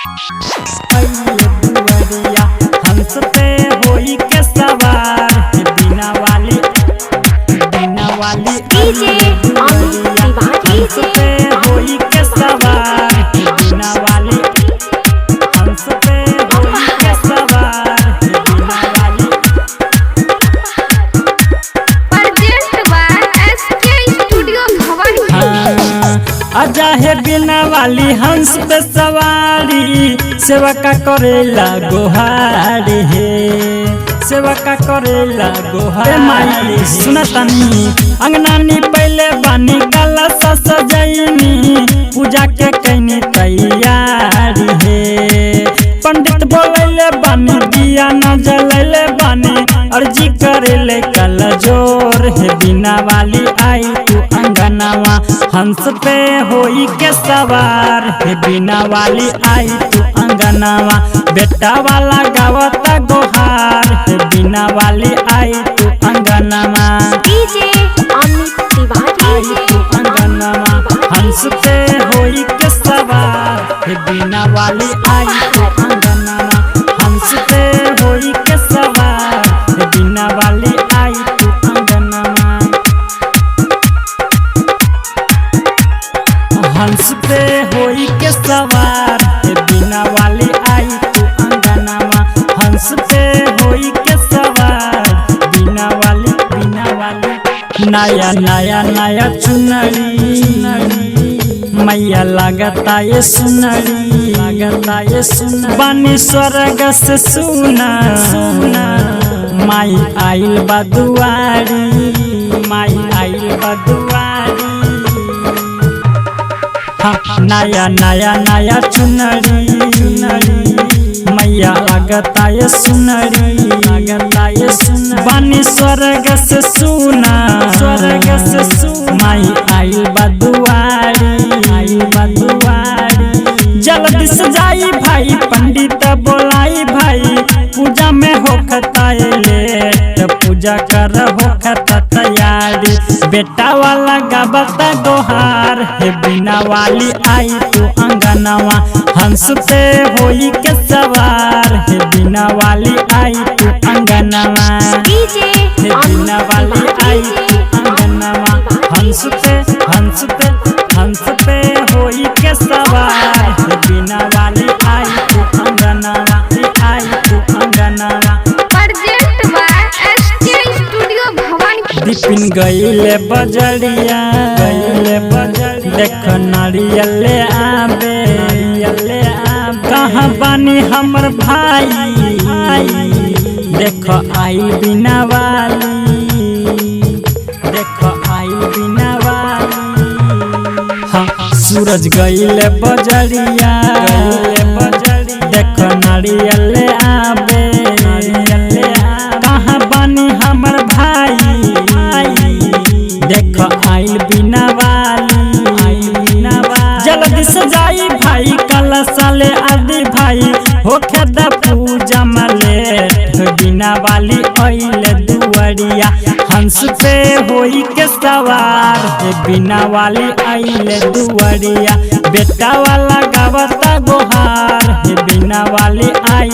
आइले दुआरिया हंस पे होई के सवार बिना वाली डीजे हंस पे होई के सवार बिना वाली हंस पे होई के सवार बिना वाली present by SK studio Bhavani. आजा है बिना वाली हंस पे सवारी सेवा का करेला गोहारी है सेवा का करेला गोहारी माई सुनतनी अंगनानी पहले बानी गला सजैनी पूजा के कैनी तैयारी है पंडित बोलैले बानी दिया न जलैले बानी अर्जी करेले कल जोर है बिना वाली आई तू अंगनावा हंस पे होई के सवार है बिना वाली आई तू अंगनावा बेटा वाला गावता गोहार है बिना वाली आई तू अंगनावा डीजे अमित तिवारी आई तू अंगनावा हंस पे होई के सवार है बिना वाली आई तू अंगनावा हंस पे होई के सवार है बिना वाली आई तू अंगनावा हंस पे होई के सवार बिना वाली आई तू अंगनावा हंस पे होई के सवार बिना वाली नया नया नया चुनरी मैया लगता ये सुनरी बानी स्वर्ग से सुना माई आइल बदुआरी नया नया नया चुनरी मैया लगता ये सुनरी बानी स्वर्ग से सुना माई आइल बदुआरी जल्दी से जाई भाई पंडित बोलाई भाई पूजा में होखता लेट पूजा कर होखता तैयारी बेटा वाला गावता गोहार है बिना वाली आई तू अंगनावा हंस पे होई के सवार है बिना वाली आई तू अंगनावा डीजे है बिना वाली आई तू अंगनावा हंस पे होई के सवार है बिना वाली आई तू अंगनावा present by SK studio Bhavani. Bipin गईले बजरिया देख नारियले आबे कहाँ बानी हमर भाई देख आइल बिना वाली हाँ सूरज गईले बजरिया देख नारियले आबे कहाँ बानी हमर भाई देख आइल बिना वाली जल्दी से जाई भाई कल साले आदि भाई होखे द पूजा मले बिना वाली आइल दुआरिया हंस पे होई के सवार बिना वाली आइल दुआरिया बेटा वाला गावता गोहार बिना वाली आई